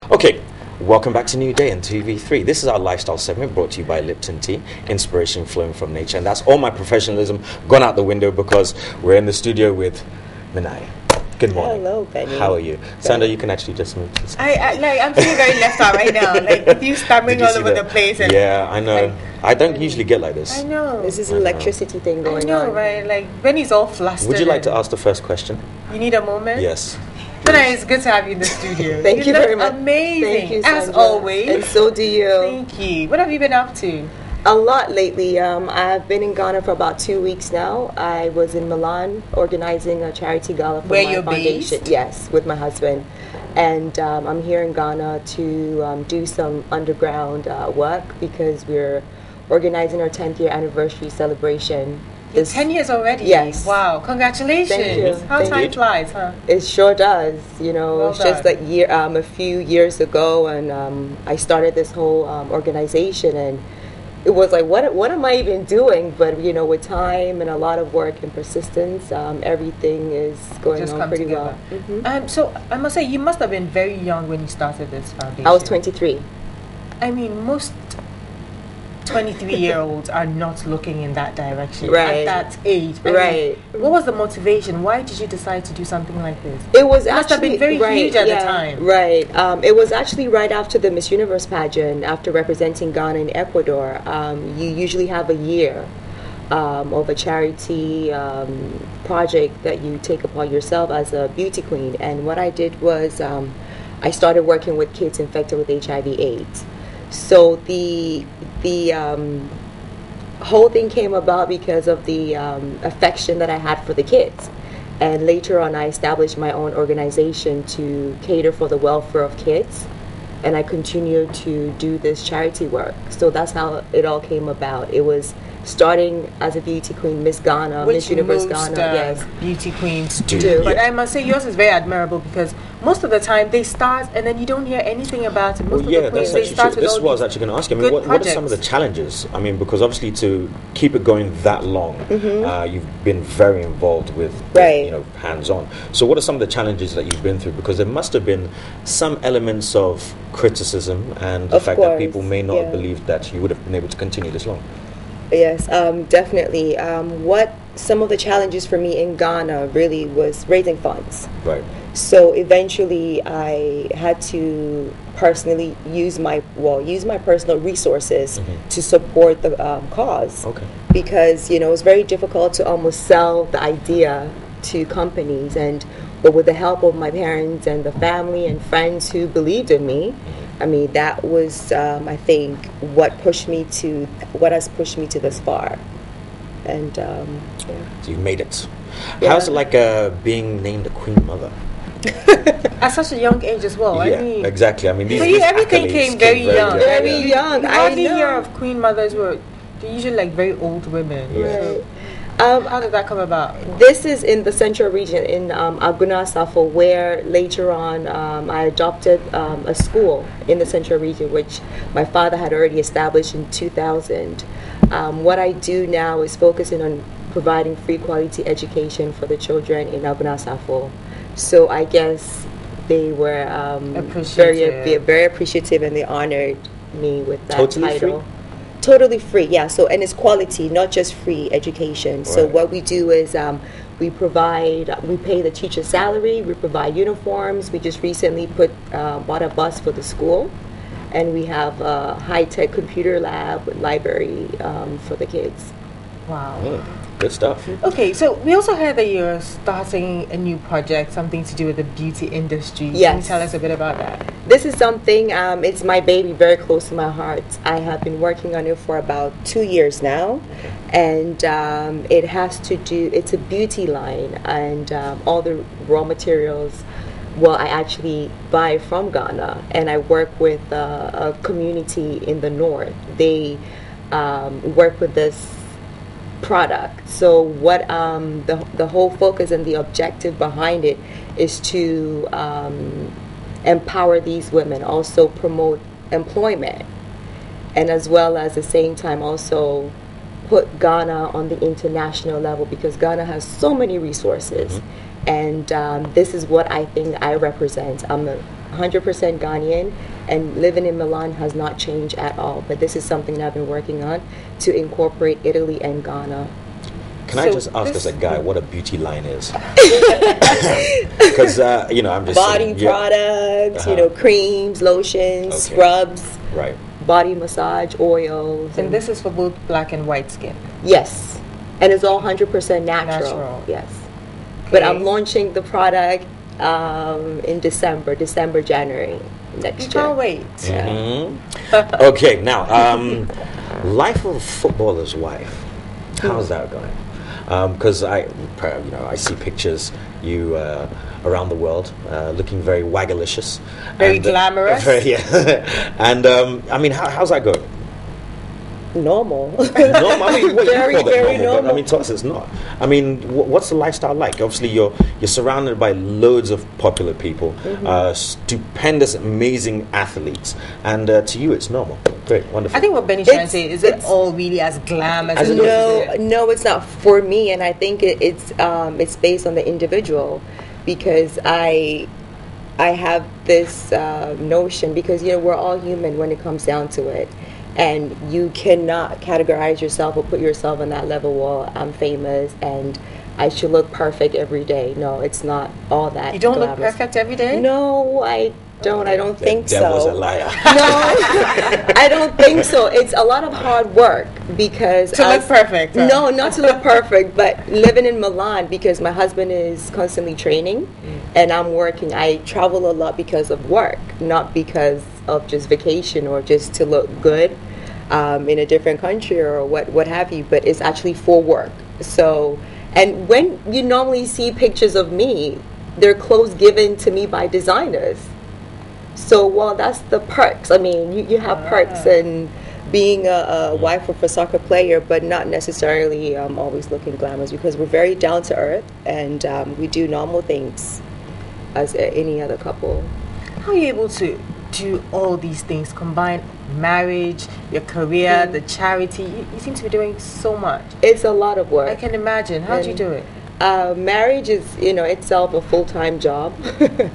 Okay, welcome back to New Day and TV3. This is our lifestyle segment brought to you by Lipton Tea, inspiration flowing from nature. And that's all my professionalism gone out the window because we're in the studio with Menaye. Good morning. Hello, Benny. How are you? Sandra, you can actually just move to the side. I'm feeling very left out right now. Like, with you stammering all over the place. And yeah, I know. I don't usually get like this. I know. This is an electricity thing going on. I know, right? Like, Benny's all flustered. Would you like to ask the first question? You need a moment? Yes. Menaye, it's good to have you in the studio. Thank you very much. Amazing. Thank you, as Sandra. always. And so do you. Thank you. What have you been up to? A lot lately. I've been in Ghana for about 2 weeks now. I was in Milan organizing a charity gala for Where my you're foundation. based? Yes, with my husband. And I'm here in Ghana to do some underground work because we're organizing our 10th year anniversary celebration. You're 10 years already? Yes. Wow. Congratulations. Thank you. How Thank time you. flies, huh? It sure does. You know, Well it's just done. like a few years ago, and I started this whole organization, and it was like, what am I even doing? But you know, with time and a lot of work and persistence, everything is going Just on come pretty together. well. Mhm. So I must say, you must have been very young when you started this foundation. I was 23. I mean, most 23-year-olds are not looking in that direction Right. at that age. I mean, Right. what was the motivation? Why did you decide to do something like this? It was Must have been very huge at the time. Right. It was actually right after the Miss Universe pageant, after representing Ghana and Ecuador. You usually have a year of a charity project that you take upon yourself as a beauty queen. And what I did was I started working with kids infected with HIV/AIDS. So the whole thing came about because of the affection that I had for the kids. And later on, I established my own organization to cater for the welfare of kids. And I continued to do this charity work. So that's how it all came about. It was starting as a beauty queen, Miss Ghana, Which Miss Universe most, Ghana, yes. beauty queens Do. do. But Yeah. I must say, yours is very admirable because most of the time they start and then you don't hear anything about it. Most of the That's queens, they actually start true. with This is all what I was these actually going to ask you. I mean, good what are some of the projects. challenges? I mean, because obviously to keep it going that long, you've been very involved with, Right. you know, hands-on. So what are some of the challenges that you've been through? Because there must have been some elements of criticism and the Of fact that course, people may not yeah. have believed that you would have been able to continue this long. Yes, definitely. What some of the challenges for me in Ghana really was raising funds. Right. So eventually, I had to personally use my personal resources to support the cause. Okay. Because you know it's very difficult to almost sell the idea to companies, but with the help of my parents and the family and friends who believed in me, I mean that was I think what has pushed me to this far, and yeah. So you made it. Yeah. How's it like being named a queen mother? at such a young age as well. Yeah, I mean, exactly. I mean, these, for you, these everything accolades came very young. Very yeah. young. You I hardly know. hear of queen mothers who they're usually like very old women. Yeah. So Right. how did that come about? This is in the central region in Aguna Safo, where later on I adopted a school in the central region, which my father had already established in 2000. What I do now is focusing on providing free quality education for the children in Aguna Safo. So I guess they were very appreciative, and they honored me with that Totally title. free? Totally free, yeah. So, and it's quality, not just free education. So Right. what we do is we pay the teacher's salary, we provide uniforms. We just recently bought a bus for the school, and we have a high-tech computer lab with library for the kids. Wow. Good stuff. Okay, so we also heard that you're starting a new project, something to do with the beauty industry. Can you Yes. tell us a bit about that? This is something, it's my baby, very close to my heart. I have been working on it for about 2 years now. And it's a beauty line, and all the raw materials, well, I actually buy from Ghana, and I work with a community in the north. They work with this product. So what the whole focus and the objective behind it is to empower these women, also promote employment, and as well as the same time also put Ghana on the international level, because Ghana has so many resources. And this is what I think I represent. I'm 100% Ghanaian, and living in Milan has not changed at all. But this is something that I've been working on to incorporate Italy and Ghana. Can I just ask as a guy what a beauty line is? Because I'm just body saying, products, creams, lotions, scrubs, right? Body massage, oils, and this is for both black and white skin. Yes, and it's all 100% natural. Yes, but I'm launching the product in December, January next year. Can't wait. Mm-hmm. Okay, now life of a footballer's wife. How's that going? Because I see pictures you around the world, looking very waggalicious, very glamorous. And how's that going? Normal. Normal. I mean, very normal. But, to us, it's not. I mean, what's the lifestyle like? Obviously, you're surrounded by loads of popular people, stupendous, amazing athletes, and to you, it's normal. Great, wonderful. I think what Benny's trying to say is it all really as glam as it is? No, it's not for me, and I think it's based on the individual, because I have this notion, because we're all human when it comes down to it. And you cannot categorize yourself or put yourself on that level. Well, I'm famous and I should look perfect every day. No, it's not all that. You don't glamorous. look perfect every day? No, I don't. I don't think so. Devil's a liar. No, I don't think so. It's a lot of hard work because to look perfect. Huh? No, not to look perfect, but living in Milan, because my husband is constantly training and I'm working. I travel a lot because of work, not because of just vacation or just to look good in a different country or what have you, but it's actually for work. So, and when you normally see pictures of me, they're clothes given to me by designers. So, well, that's the perks. I mean, you have perks in being a wife of a soccer player, but not necessarily always looking glamorous, because we're very down to earth and we do normal things as any other couple. How are you able to do all these things, combine marriage, your career, the charity? You seem to be doing so much. It's a lot of work. I can imagine. How do you do it? Marriage is, itself a full-time job. But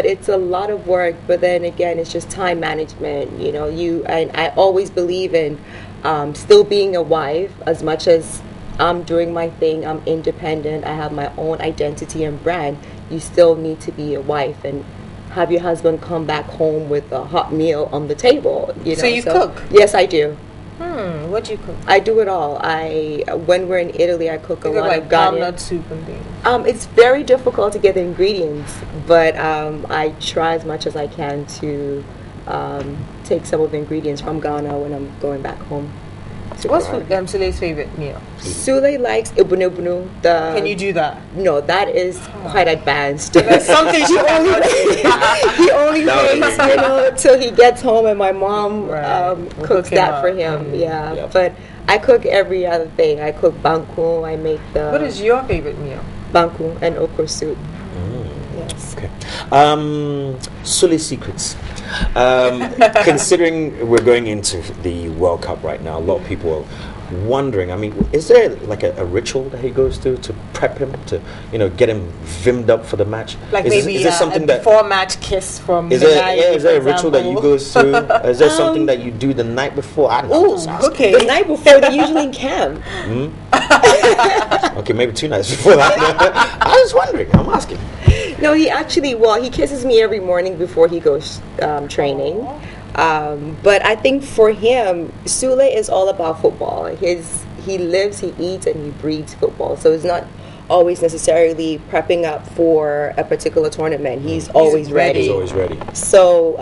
it's a lot of work. But then again, it's just time management. And I always believe in still being a wife. As much as I'm doing my thing, I'm independent, I have my own identity and brand, you still need to be a wife and have your husband come back home with a hot meal on the table. So you cook? Yes, I do. What do you cook? I do it all. When we're in Italy, I cook a lot of Ghanaian nut soup and things. It's very difficult to get the ingredients, but I try as much as I can to take some of the ingredients from Ghana when I'm going back home. What's Sule's favorite meal? Sule likes ibunu. Can you do that? No, that is quite advanced. That's something he only waits, till he gets home, and my mom cooks that for him. Yeah, but I cook every other thing. I cook banku. I make the. What is your favorite meal? Banku and okra soup. Yes. Okay. Sule's secrets. Considering we're going into the World Cup right now, a lot of people are wondering, is there like a ritual that he goes through to prep him, to get him vimmed up for the match? Like is maybe there something a before-match kiss from Menaye, is there a ritual that you go through? Is there something that you do the night before? I don't know. Okay. The night before, they usually in camp. Okay, maybe 2 nights before that. I was wondering. I'm asking. No, he kisses me every morning before he goes training. But I think for him, Sule is all about football. He lives, he eats, and he breathes football. So it's not always necessarily prepping up for a particular tournament. He's always ready. He's always ready. So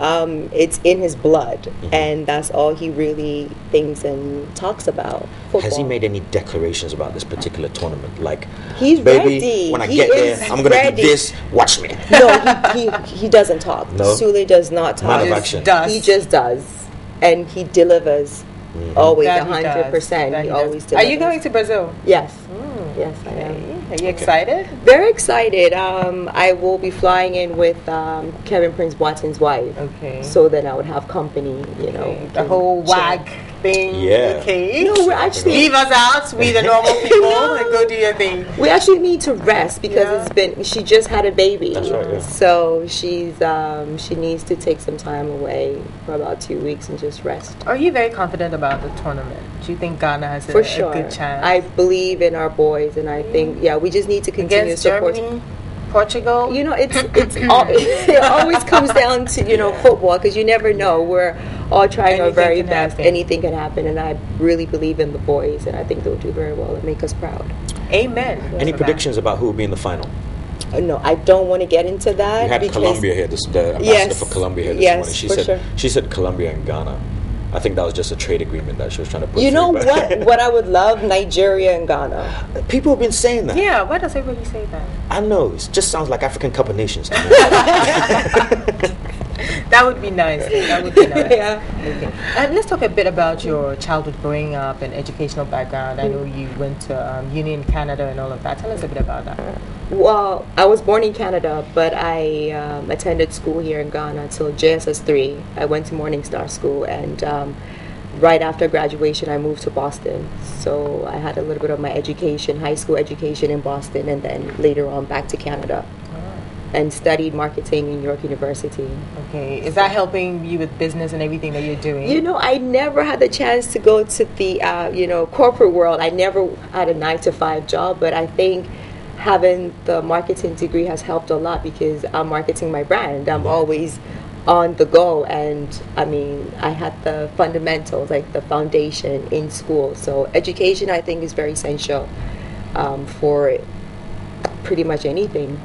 it's in his blood, and that's all he really thinks and talks about. Football. Has he made any declarations about this particular tournament? Like, he's baby, ready. when I get there, I'm going to do this. Watch me. No, he doesn't talk. No? Sule does not talk. Man of action. He just does, and he delivers. Always 100%. He always delivers. Are you going to Brazil? Yes. Yes, I am. Are you excited? Very excited. I will be flying in with Kevin Prince Watson's wife. Okay. So then I would have company, The whole WAG thing. Yeah. Okay. No, we're actually Leave us out, we the normal people, and go do your thing. we actually need to rest because she just had a baby. That's right, yeah. So she's she needs to take some time away for about 2 weeks and just rest. Are you very confident about the tournament? Do you think Ghana has For a sure. good chance? I believe in our boys, and I think we just need to continue Against to support. Germany, Portugal? You know, it always comes down to football, because you never know. We're all trying our Anything very can best. happen. Anything can happen, and I really believe in the boys, and I think they'll do very well and make us proud. Amen. Any for predictions about who will be in the final? No, I don't want to get into that. You had because Colombia here, the ambassador Yes. for Colombia here this Yes, morning. She for said sure. she said Colombia and Ghana. I think that was just a trade agreement that she was trying to put You through, know but- what I would love? Nigeria and Ghana. People have been saying that. Yeah, why does everybody say that? I know. It just sounds like African Cup of Nations to me. That would be nice. That would be nice. Yeah. Okay. Let's talk a bit about your childhood growing up and educational background. I know you went to uni in Canada and all of that. Tell us a bit about that. Well, I was born in Canada, but I attended school here in Ghana till JSS 3. I went to Morning Star School, and right after graduation, I moved to Boston. So I had a little bit of my education, high school education in Boston, and then later on back to Canada, and studied marketing in York University. Okay, is that helping you with business and everything that you're doing? You know, I never had the chance to go to the corporate world. I never had a 9-to-5 job, but I think having the marketing degree has helped a lot, because I'm marketing my brand. I'm always on the go, and I mean, I had the fundamentals, like the foundation in school. So education, I think, is very essential for pretty much anything.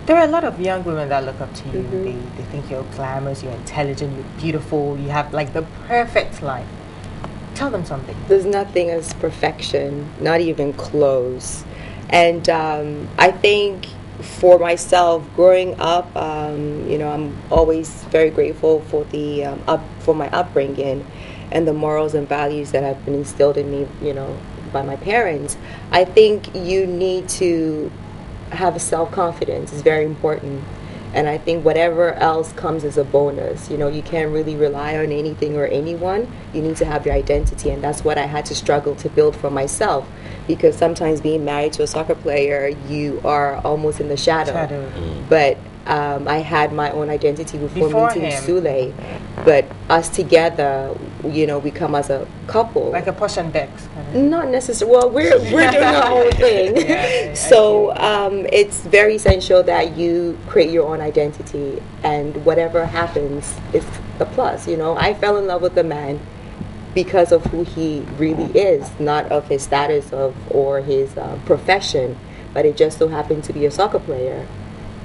There are a lot of young women that look up to you. Mm-hmm. They think you're glamorous, you're intelligent, you're beautiful, you have like the perfect life. Tell them something. There's nothing as perfection, not even close. And I think for myself, growing up, I'm always very grateful for for my upbringing and the morals and values that have been instilled in me, by my parents. I think you need to have a self-confidence. It's very important. And I think whatever else comes as a bonus. You can't really rely on anything or anyone. You need to have your identity, and that's what I had to struggle to build for myself. Because sometimes being married to a soccer player, you are almost in the shadow. But I had my own identity before meeting him. Sule. But us together, we come as a couple. Like a Posh and Bex. Not necessarily. Well, we're doing our own thing. Yeah, So it's very essential that you create your own identity, and whatever happens, it's a plus. I fell in love with a man because of who he really is, not of his status or his profession, but it just so happened to be a soccer player.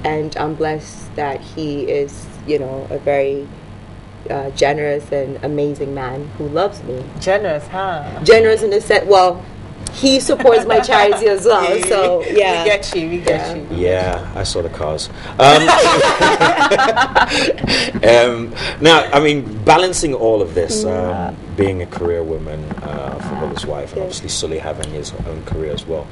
And I'm blessed that he is, a very generous and amazing man who loves me. Generous, huh? Generous in the sense, well, he supports my charity as well. So yeah, we get you. Yeah, I saw the cars. Now, I mean, balancing all of this, being a career woman, father's wife, and obviously Sully having his own career as well.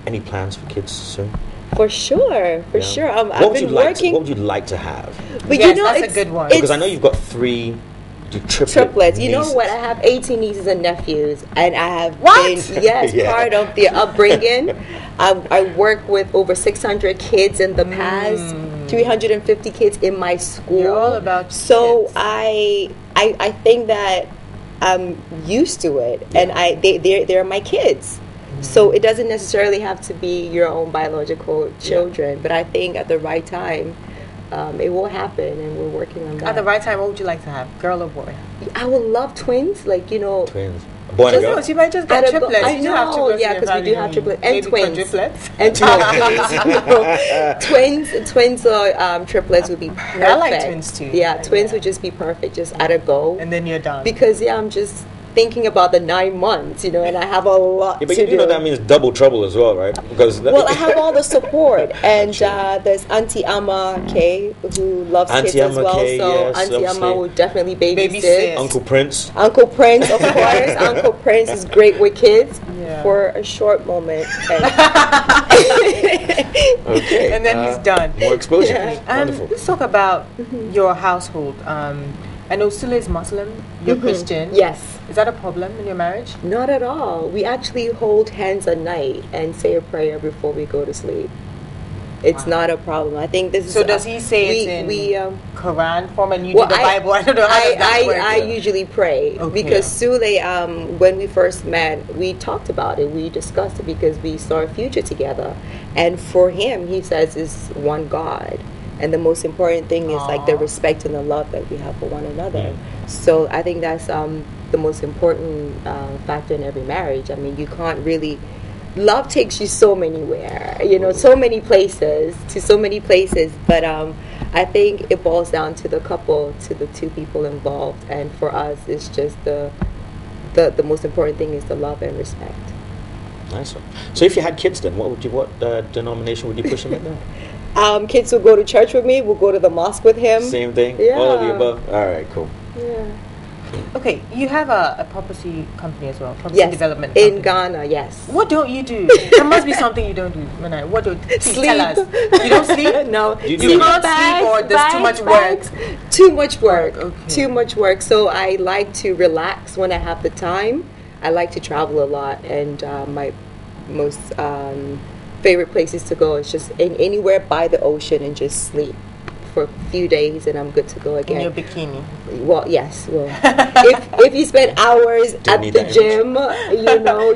Any plans for kids soon? For sure. I've been working. What would you like to have? But Yes, it's that's a good one. Because I know you've got 3 triplets. You know nieces. what? I have 18 nieces and nephews, and I have What? been Yeah. part of the upbringing. I work with over 600 kids in the past, 350 kids in my school. You're all about so kids. I think that I'm used to it, and they're my kids. So it doesn't necessarily have to be your own biological children, but I think at the right time, it will happen, and we're working on that. At the right time, what would you like to have? Girl or boy? I would love twins, Twins. A boy and a girl? No, she might just get triplets. I You do have know, triplets yeah, in your because we do family, have triplets and maybe twins. quadruplets. And twins or triplets would be perfect. I like twins too. Yeah, twins would just be perfect, just at a go. And then you're done. Because I'm just thinking about the 9 months, and I have a lot But to do. you know that means double trouble as well, right? Because Well, I have all the support, and True. there's Auntie Amma K, who loves kids Auntie as Amma well. K, So yes, Auntie obviously. Amma will definitely babysit. Babysit. Uncle Prince. Uncle Prince, of course. Uncle Prince is great with kids Yeah. for a short moment. Okay. And then he's done. More exposure. Yeah. Wonderful. Let's talk about your household. I know Sule is Muslim, you're Christian. Yes. Is that a problem in your marriage? Not at all. We actually hold hands at night and say a prayer before we go to sleep. It's not a problem. I think this is. So does he say it in Quran form and you do the Bible? I don't know how that works. I usually pray because Sule, when we first met, we talked about it. We discussed it because we saw a future together. And for him, he says, is one God. And the most important thing is like the respect and the love that we have for one another. So I think that's the most important factor in every marriage. I mean, you can't really... Love takes you so manywhere, so many places, but I think it boils down to the couple, to the two people involved, and for us, it's just the most important thing is the love and respect. Nice one. So if you had kids then, what denomination would you push them in there? Kids will go to church with me, will go to the mosque with him. Same thing? Yeah. All of the above? All right, cool. Yeah. Okay, you have a property company as well, property development company. In Ghana, yes. What don't you do? There must be something you don't do, Menaye. What do you sleep? Tell us. You don't sleep? No. You can't sleep, or there's too much work? Too much work. Okay. Too much work. So I like to relax when I have the time. I like to travel a lot, and my most favorite places to go is just anywhere by the ocean and just sleep for a few days, and I'm good to go again. In your bikini? Well, yes. Well, if you spend hours at the gym,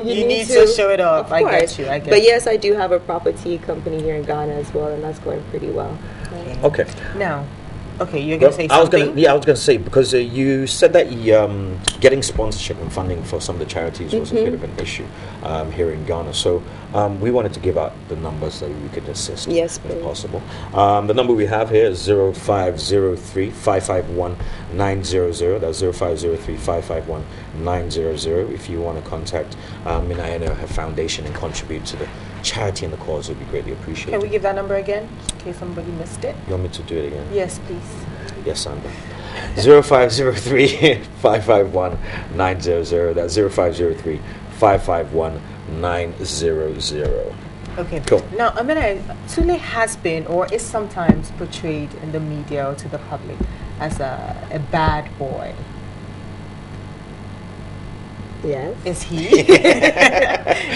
you need to show it off. Of course. I get you. But yes, I do have a property company here in Ghana as well, and that's going pretty well. Okay. Now, okay, you're going to say something? I was going to say, because you said that getting sponsorship and funding for some of the charities was a bit of an issue here in Ghana. So we wanted to give out the numbers that we could assist, yes, if possible. The number we have here is 0503 551 900. That's 0503 551 900. If you want to contact Menaye and her foundation and contribute to the charity and the cause, it would be greatly appreciated. Can we give that number again, in case somebody missed it? You want me to do it again? Yes, please. Yes, Sandra. 0503 551 900. That's 0503 551 900. Okay. Cool. Now, Sule has been or is sometimes portrayed in the media or to the public as a bad boy. Yes. Is he?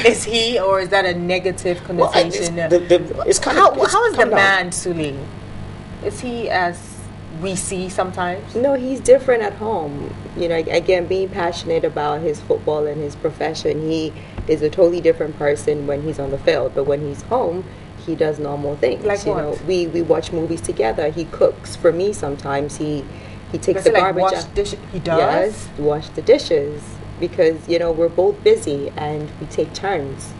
Is he, or is that a negative connotation? It's kind of... How is the man, Sule? Is he as we see sometimes? No, he's different at home. Again, being passionate about his football and his profession, he is a totally different person when he's on the field. But when he's home, he does normal things. Like what? We watch movies together. He cooks for me sometimes. He takes the garbage out. He does? Yes, wash the dishes. Because, we're both busy and we take turns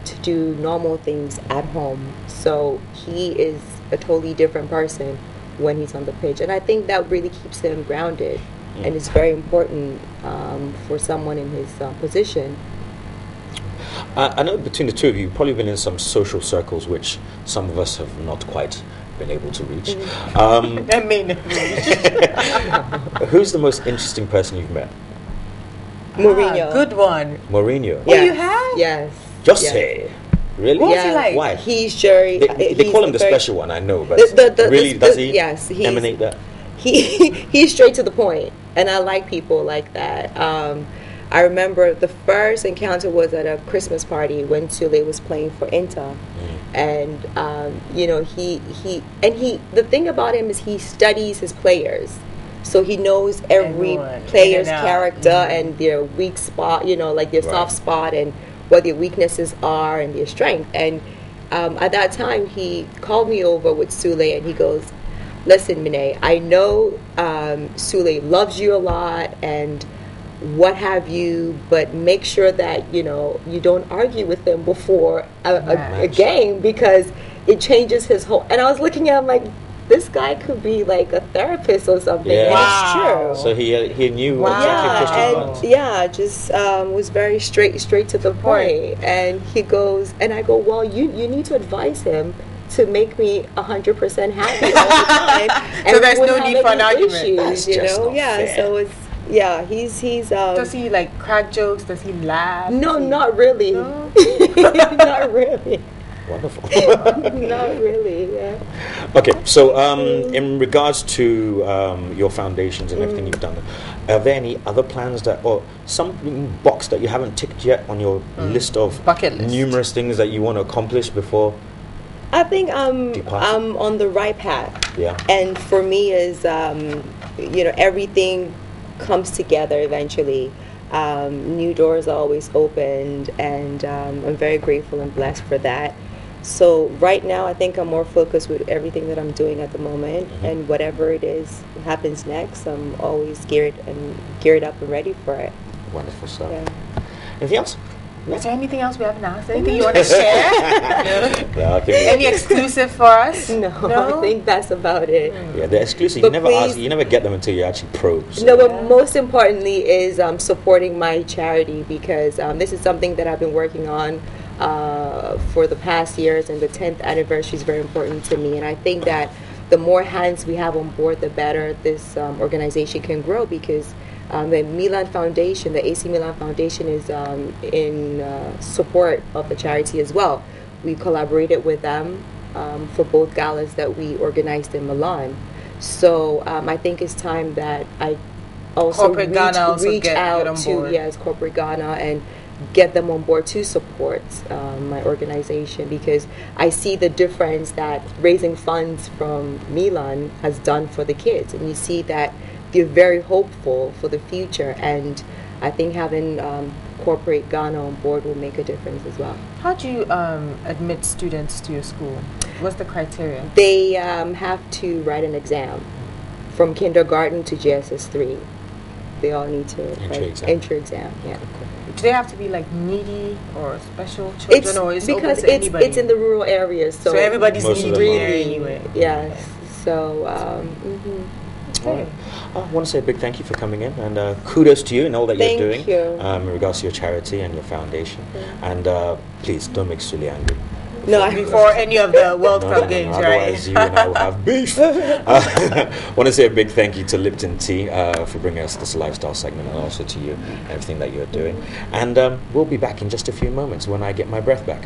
to do normal things at home. So he is a totally different person when he's on the pitch. And I think that really keeps him grounded. And it's very important for someone in his position. I know between the two of you, you've probably been in some social circles which some of us have not quite been able to reach. Who's the most interesting person you've met? Mourinho. Good one. Mourinho. Yes. Oh, you have? Yes. Just say. Really? What was he like? Why? He's very... They call him the special one, I know, but really, does he emanate that? He's straight to the point, and I like people like that. I remember the first encounter was at a Christmas party when Sule was playing for Inter. And, the thing about him is he studies his players. So he knows every player's character and their weak spot, like their soft spot and what their weaknesses are and their strength. And at that time, he called me over with Sule and he goes, listen, Menaye, I know Sule loves you a lot and what have you, but make sure that, you don't argue with him before a game because it changes his whole... And I was looking at him like, this guy could be like a therapist or something. Yeah. And it's true. So he knew was very straight to the point. And he goes, and I go, well, you need to advise him to make me 100% happy all the time. So there's no need for an argument. Issues, fair. So it's he's does he like crack jokes? Does he laugh? No, not really. No? Not really. Wonderful. Not really, yeah. Okay, so in regards to your foundations and everything you've done, are there any other plans that, or some box that you haven't ticked yet on your list of bucket list, numerous things that you want to accomplish before? I think I'm on the right path. Yeah. And for me is, everything comes together eventually. New doors are always opened, and I'm very grateful and blessed for that. So right now, I think I'm more focused with everything that I'm doing at the moment, and whatever it is happens next, I'm always geared up and ready for it. Wonderful stuff. Yeah. Anything else? Is there anything else we haven't asked? Anything you want to share? No, okay. Any exclusive for us? No, I think that's about it. Yeah, the exclusive. But You never ask. You never get them until you actually probe. So. No, but most importantly is supporting my charity, because this is something that I've been working on for the past years, and the 10th anniversary is very important to me. And I think that the more hands we have on board, the better this organization can grow, because the Milan Foundation, the AC Milan Foundation, is in support of the charity as well. We collaborated with them for both galas that we organized in Milan. So I think it's time that I also reach out to corporate Ghana and get them on board to support my organization, because I see the difference that raising funds from Milan has done for the kids, and you see that they're very hopeful for the future, and I think having corporate Ghana on board will make a difference as well. How do you admit students to your school? What's the criteria? They have to write an exam from kindergarten to JSS 3. They all need to write entry exam. Yeah. Do they have to be like needy or special children, or is because open to anybody? It's in the rural areas, so everybody's needy there anyway. Yes. So. Okay. I want to say a big thank you for coming in, and kudos to you and all that you're doing in regards to your charity and your foundation. And please don't make Sully angry. No, before any of the World Cup games, right? Otherwise, you and I will have beef. I want to say a big thank you to Lipton Tea for bringing us this lifestyle segment, and also to you and everything that you're doing. And we'll be back in just a few moments when I get my breath back.